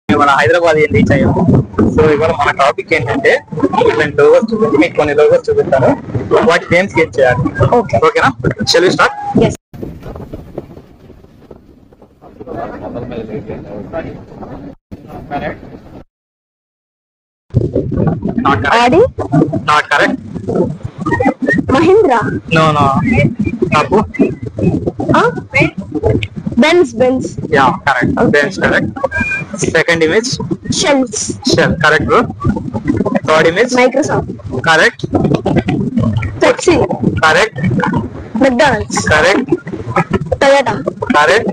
మన హైదరాబాద్ రీచ్ అయ్యాము. సో ఇవాళ మన టాపిక్ ఏంటంటే ఇలాంటి లోగోస్ చూపించి మీకు కొన్ని లోగోస్ చూపిస్తాను, వాటి నేమ్స్ గెట్ చేయాలి. ఓకేనా? Shall we start? Audi? Not correct. Mahindra? No. Tapu? Benz? Yeah, correct. Benz, correct. Second image? Shell? Correct, bro. Third image? Microsoft? Correct. Pepsi? Correct. McDonald's? Correct. Toyota? Correct.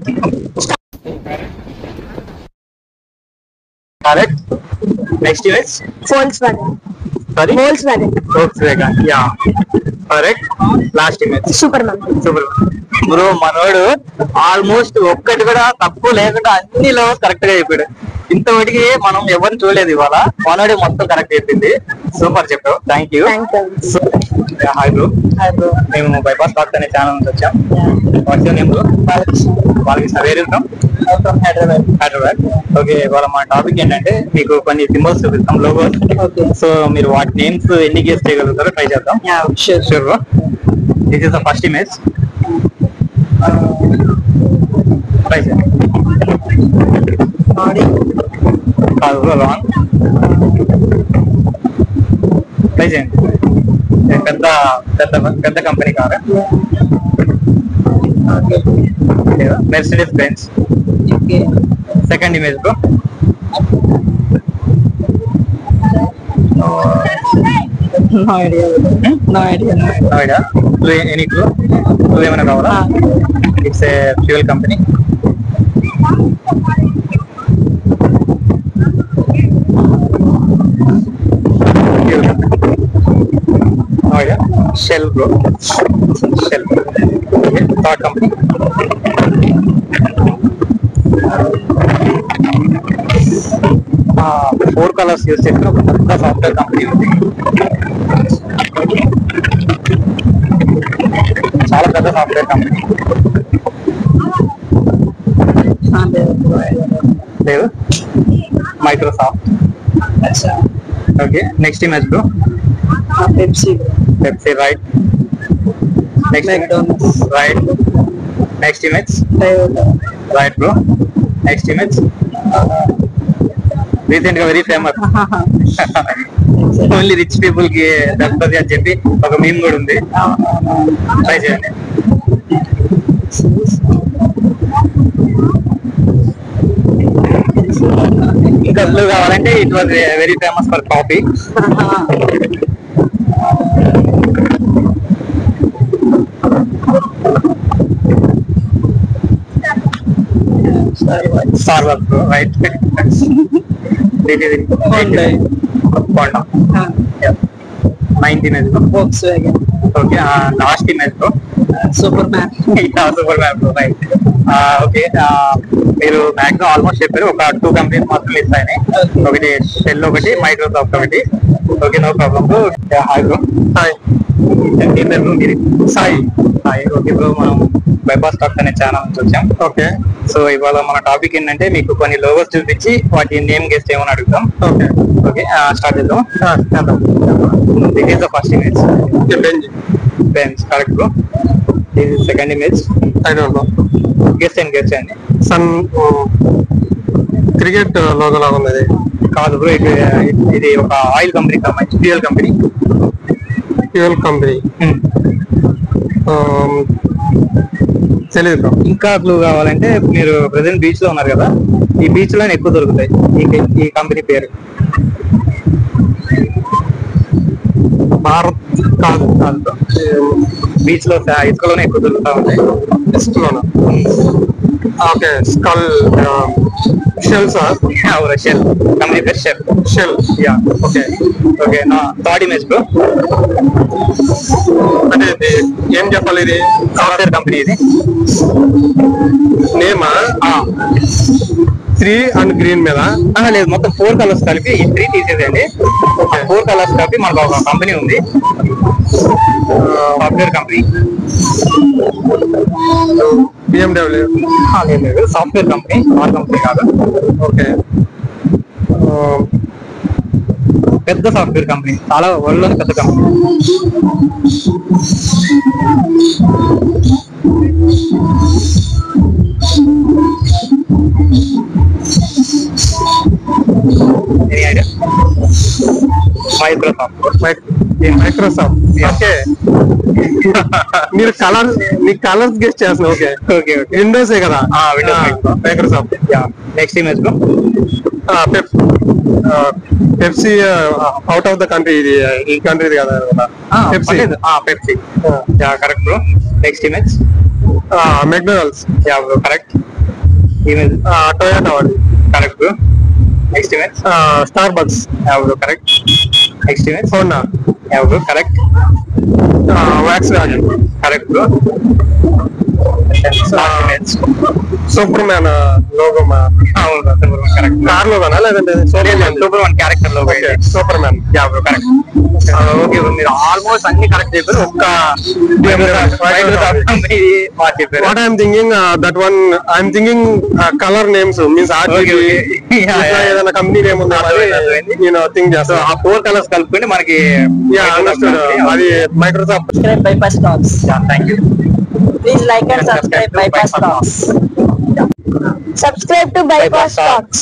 Correct. Next image? Volkswagen? Sorry? Volkswagen? Yeah. Correct. Last image? Superman? Bro మనోడు almost ఒక్కటి కూడా తక్కువ లేకుండా అన్ని levels correct గా అయిపోయాడు. ఇంతవరకు మనం ఎవరిని చూడలేదు, ఇవాళ మనోడే మొత్తం కరెక్ట్ అయిపోయింది. సూపర్ చెప్పావు, థ్యాంక్ యూ. Hi bro. మేము బైపాస్ టాక్ అనే ఛానల్ నుంచి వచ్చాం. What's your name bro? Balakrishna. Where from? Hyderabad. Okay, ఇవాళ మన టాపిక్ ఏంటంటే మీకు కొన్ని సింబల్స్ చూపిస్తాం, లోగోస్. సో మీరు వాటి నేమ్స్ ఎన్ని గెస్ చేయగలుగుతారో ట్రై చేద్దాం. Sure bro. This is the first image. Try చేయండి. కాదు బ్రో, రాంగ్. ట్రై చేయండి. పెద్ద కంపెనీ కాదు. Mercedes Benz. Second image bro. No idea. Any clue? ఏమైనా కావాలా? It's a fuel company. Shell bro. Shell. Third company. Four colours use చేసిన ఒక పెద్ద సాఫ్ట్వేర్ కంపెనీ ఉంది. చాలా పెద్ద సాఫ్ట్వేర్ కంపెనీ. లేదు. Microsoft. Okay, next image bro. Pepsi. Right. Right. Next image. Right bro. Next image. Recent గా very famous. Only rich people కి దొరుకుతుంది అని చెప్పి ఒక మీమ్ కూడా ఉంది. ట్రై చేయండి. ఇంకా బ్లూ కావాలంటే it was very famous for coffee. Starbucks, right? Honda. Yeah. 9th image bro. Volkswagen? Okay. Last image bro. Superman? Yeah, Superman bro. Right. Okay. మీరు మ్యాక్సిమం ఆల్మోస్ట్ చెప్పారు. ఒక 2 కంపెనీస్ మాత్రం మిస్ అయినాయి. ఒకటి షెల్, ఒకటి మైక్రోసాఫ్ట్, ఒకటి. Okay, no problem bro. Hi bro. Hi. Sai. Okay bro, మనం bypass talk అనే ఛానల్ నుంచి వచ్చాం. ఓకే. సో ఇవాళ మన టాపిక్ ఏంటంటే మీకు కొన్ని లోగోస్ చూపించి వాటి నేమ్ గెస్ చేయమని అడుగుతాం. ఓకే, స్టార్ట్ చేద్దాం. This is the first image. Benz. Correct bro. This is second image. I don't know. Guess చేయండి. సన్ క్రికెట్ లోగో లాగా ఉంది. కాదు బ్రో, ఇది ఒక ఆయిల్ కంపెనీ, ఫ్యూయల్ కంపెనీ. తెలియదు బ్రో. ఇంకా క్లూ కావాలంటే మీరు ప్రెసెంట్ బీచ్ లో ఉన్నారు కదా, ఈ బీచ్ లోనే ఎక్కువ దొరుకుతాయి ఈ కంపెనీ పేరు. భారత్. కాదు. బీచ్ లో ఇసుకలోనే ఎక్కువ దొరుకుతా ఉంటాయి. ఇసుకలోనా? Okay. Skull. Shell sir. Shell company పేరు. షెల్. యా. ఓకే. నా థర్డ్ ఇమేజ్ బ్రో. అంటే ఏం చెప్పాలి, ఇది సాఫ్ట్వేర్ కంపెనీ. ఇది నేమా? 3 అండ్ గ్రీన్ మీద లేదు, మొత్తం 4 కలర్స్ కలిపి. ఈ 3 తీసేదండి. 4 కలర్స్ కలిపి మనకు ఒక కంపెనీ ఉంది, సాఫ్ట్వేర్ కంపెనీ. BMW. లేదు, సాఫ్ట్వేర్ కంపెనీ, కార్ కంపెనీ కాదు. ఓకే. పెద్ద సాఫ్ట్వేర్ కంపెనీ, చాలా వరల్డ్ లోని పెద్ద కంపెనీ. మైక్రోసాఫ్ట్. ఓకే, మీరు కలర్స్ గెస్ట్ చేస్తున్నారు. ఓకే ఓకే ఓకే, విండోసే కదా. Windows Microsoft. Next image bro. Pepsi out of the country, ఇది ఈ కంట్రీ కదా. Pepsi. Pepsi, correct bro. Next image. McDonald's. Bro correct. Image Toyota వాడి. Correct bro. Next image. Starbucks. Bro correct. Next image. Honda. Bro correct. Volkswagen. Correct bro. Superman logo. Correct. Car లోగోనా లేదంటే super one character లో. Superman. Bro correct. Okay bro, మీరు almost అన్ని correct చెప్పారు. ఒక్క చెప్పారు. What I'm thinking that one I'm thinking colour names means ఏదైనా company name ఉందా నేను థింక్ చేస్తాను. ఆ 4 కలర్స్ కలుపుకొని మనకి అది Microsoft. Subscribe Bypass Talks. Thank you. Please like and subscribe Bypass Talks. Subscribe to Bypass Talks.